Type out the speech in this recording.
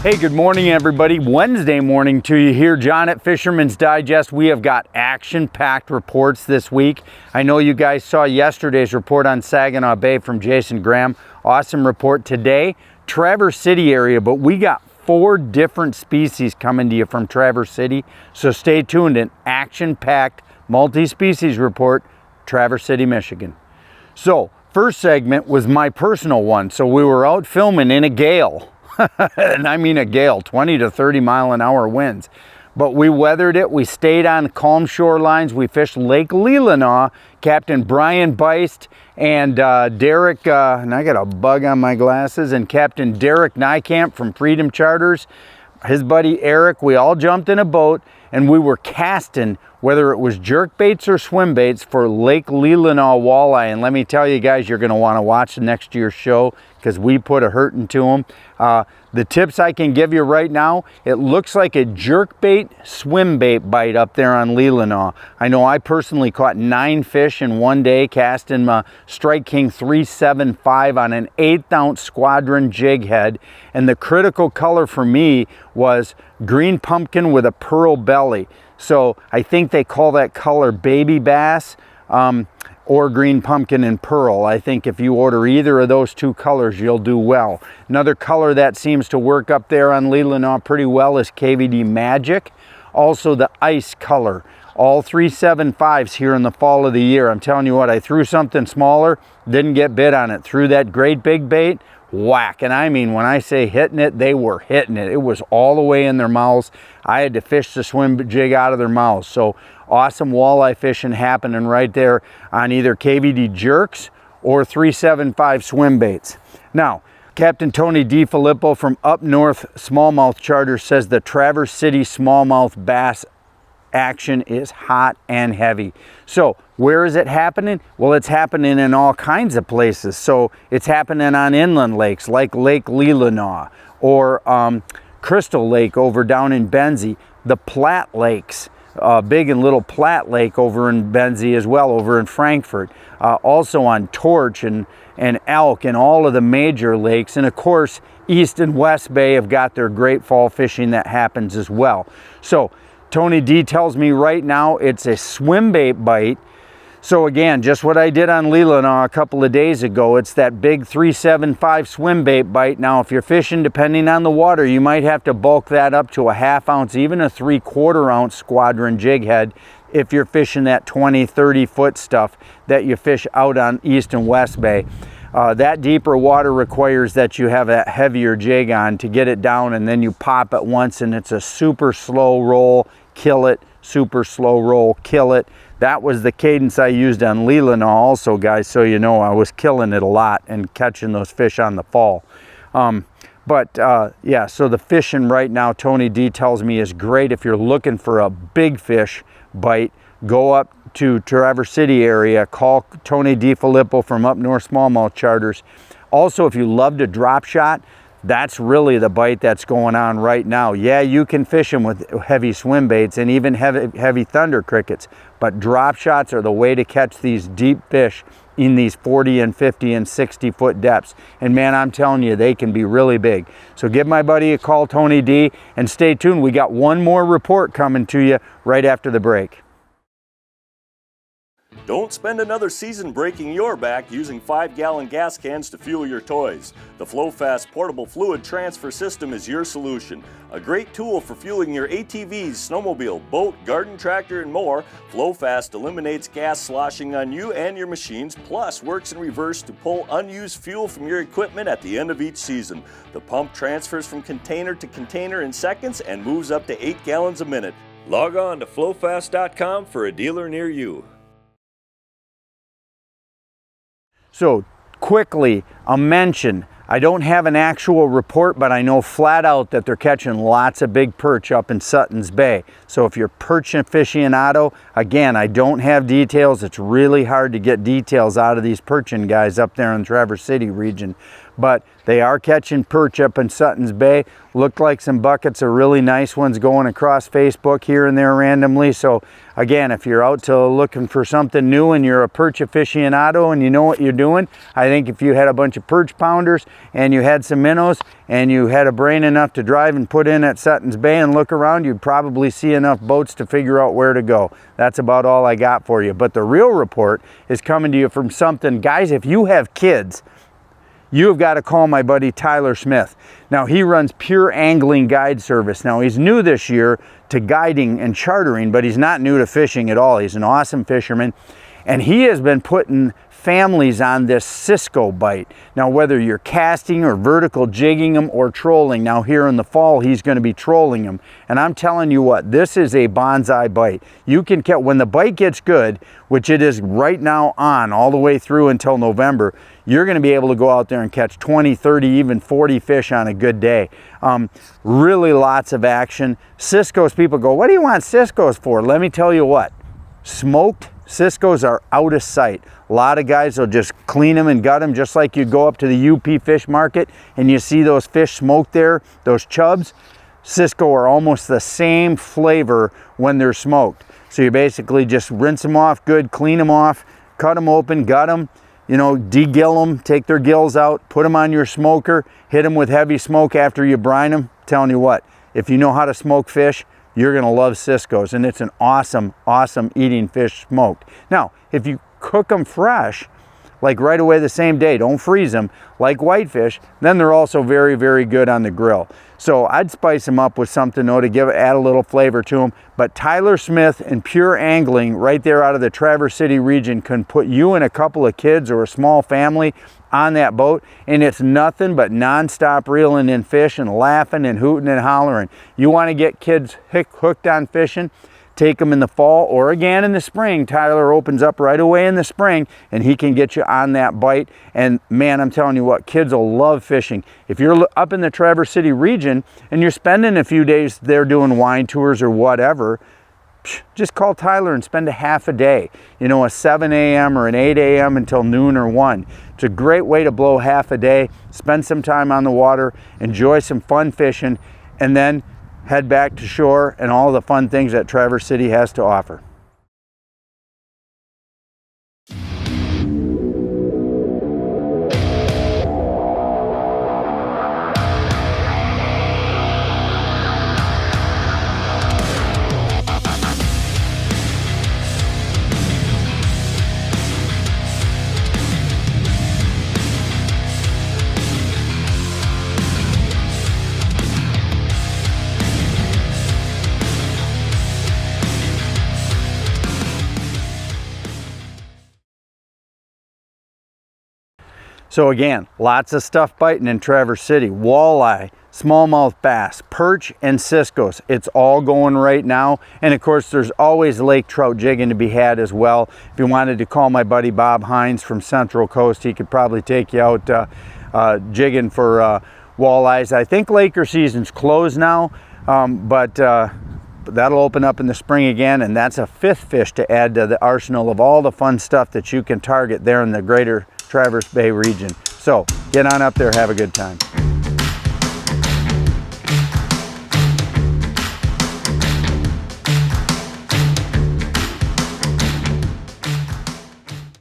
Hey, good morning everybody. Wednesday morning to you here, John at Fisherman's Digest. We have got action-packed reports this week. I know you guys saw yesterday's report on Saginaw Bay from Jason Graham. Awesome report today. Traverse City area, but we got 4 different species coming to you from Traverse City. So stay tuned. An action-packed multi-species report, Traverse City, Michigan. So first segment was my personal one. So we were out filming in a gale. And I mean a gale, 20 to 30 mile an hour winds. But we weathered it. We stayed on calm shorelines. We fished Lake Leelanau. Captain Brian Beist and Derek, and I got a bug on my glasses, and Captain Derek Nykamp from Freedom Charters, his buddy Eric, we all jumped in a boat and we were casting, whether it was jerk baits or swim baits, for Lake Leelanau walleye. And let me tell you guys, you're going to want to watch the next year's show because we put a hurting to them. The tips I can give you right now, it looks like a jerk bait, swim bait bite up there on Leelanau. I know I personally caught 9 fish in one day casting my Strike King 375 on an 1/8 ounce squadron jig head. And the critical color for me was green pumpkin with a pearl belly. So I think they call that color baby bass. Or green pumpkin and pearl. I think if you order either of those 2 colors, you'll do well. Another color that seems to work up there on Leelanau pretty well is KVD Magic. Also the ice color. All 375s here in the fall of the year. I'm telling you what, I threw something smaller, didn't get bit on it. Threw that great big bait, whack. And I mean, when I say hitting it, they were hitting it. It was all the way in their mouths. I had to fish the swim jig out of their mouths. So awesome walleye fishing happening right there on either KVD jerks or 375 swim baits. Now, Captain Tony DiFilippo from Up North Smallmouth Charter says the Traverse City smallmouth bass action is hot and heavy. So where is it happening? Well, it's happening in all kinds of places. So it's happening on inland lakes like Lake Leelanau or Crystal Lake over down in Benzie, the Platte Lakes. Big and Little Platte Lake over in Benzie as well, over in Frankfort. Also on Torch and Elk and all of the major lakes. And of course, East and West Bay have got their great fall fishing that happens as well. So Tony D tells me right now it's a swim bait bite. So again, just what I did on Leelanau a couple of days ago, it's that big 375 swim bait bite. Now, if you're fishing, depending on the water, you might have to bulk that up to a 1/2 ounce, even a 3/4 ounce squadron jig head if you're fishing that 20, 30 foot stuff that you fish out on East and West Bay. That deeper water requires that you have a heavier jig on to get it down, and then you pop it once and it's a super slow roll, kill it, super slow roll, kill it. That was the cadence I used on Leelanau also, guys, so you know I was killing it a lot and catching those fish on the fall. Yeah, so the fishing right now, Tony D tells me, is great. If you're looking for a big fish bite, go up to Traverse City area, call Tony DiFilippo from Up North Smallmouth Charters. Also, if you love to drop shot, that's really the bite that's going on right now. Yeah, you can fish them with heavy swim baits and even heavy thunder crickets, but drop shots are the way to catch these deep fish in these 40 and 50 and 60 foot depths. And man, I'm telling you, they can be really big. So give my buddy a call, Tony D, and stay tuned. We got one more report coming to you right after the break. Don't spend another season breaking your back using 5-gallon gas cans to fuel your toys. The FlowFast Portable Fluid Transfer System is your solution. A great tool for fueling your ATVs, snowmobile, boat, garden tractor, and more, FlowFast eliminates gas sloshing on you and your machines, plus works in reverse to pull unused fuel from your equipment at the end of each season. The pump transfers from container to container in seconds and moves up to 8 gallons a minute. Log on to flowfast.com for a dealer near you. So quickly, a mention. I don't have an actual report, but I know flat out that they're catching lots of big perch up in Sutton's Bay. So if you're perch aficionado, again, I don't have details. It's really hard to get details out of these perching guys up there in the Traverse City region. but they are catching perch up in Sutton's Bay. Looked like some buckets of really nice ones going across Facebook here and there randomly. So again, if you're out to looking for something new and you're a perch aficionado and you know what you're doing, I think if you had a bunch of perch pounders and you had some minnows and you had a brain enough to drive and put in at Sutton's Bay and look around, you'd probably see enough boats to figure out where to go. That's about all I got for you. But the real report is coming to you from something, guys, if you have kids, you've got to call my buddy Tyler Smith. Now, he runs Pure Angling Guide Service. Now, he's new this year to guiding and chartering, but he's not new to fishing at all. He's an awesome fisherman, and he has been putting families on this Cisco bite. Now, whether you're casting or vertical jigging them or trolling, now here in the fall, he's going to be trolling them. And I'm telling you what, this is a bonsai bite. You can catch, when the bite gets good, which it is right now on all the way through until November, you're going to be able to go out there and catch 20, 30, even 40 fish on a good day. Really lots of action. Cisco's, people go, what do you want Cisco's for? Let me tell you what, smoked Cisco's are out of sight. A lot of guys will just clean them and gut them, just like you go up to the UP fish market and you see those fish smoked there, those chubs. Cisco are almost the same flavor when they're smoked. So you basically just rinse them off good, clean them off, cut them open, gut them, you know, de-gill them, take their gills out, put them on your smoker, hit them with heavy smoke after you brine them. Telling you what, if you know how to smoke fish, you're gonna love Cisco's, and it's an awesome, awesome eating fish smoked. Now, if you cook them fresh, like right away the same day, don't freeze them, like whitefish, then they're also very, very good on the grill. So I'd spice them up with something though to add a little flavor to them. But Tyler Smith and Pure Angling right there out of the Traverse City region can put you and a couple of kids or a small family on that boat, and it's nothing but non-stop reeling in fish and laughing and hooting and hollering. You want to get kids hooked on fishing, take them in the fall or again in the spring. Tyler opens up right away in the spring and he can get you on that bite. And man, I'm telling you what, kids will love fishing. If you're up in the Traverse City region and you're spending a few days there doing wine tours or whatever, just call Tyler and spend a half a day. You know, a 7 a.m. or an 8 a.m. until noon or 1. It's a great way to blow half a day, spend some time on the water, enjoy some fun fishing, and then head back to shore and all the fun things that Traverse City has to offer. So again, lots of stuff biting in Traverse City. Walleye, smallmouth bass, perch, and Cisco's. It's all going right now. And of course, there's always lake trout jigging to be had as well. If you wanted to call my buddy Bob Hines from Central Coast, he could probably take you out jigging for walleyes. I think Laker season's closed now, but that'll open up in the spring again, and that's a 5th fish to add to the arsenal of all the fun stuff that you can target there in the greater Traverse Bay region. So get on up there, have a good time.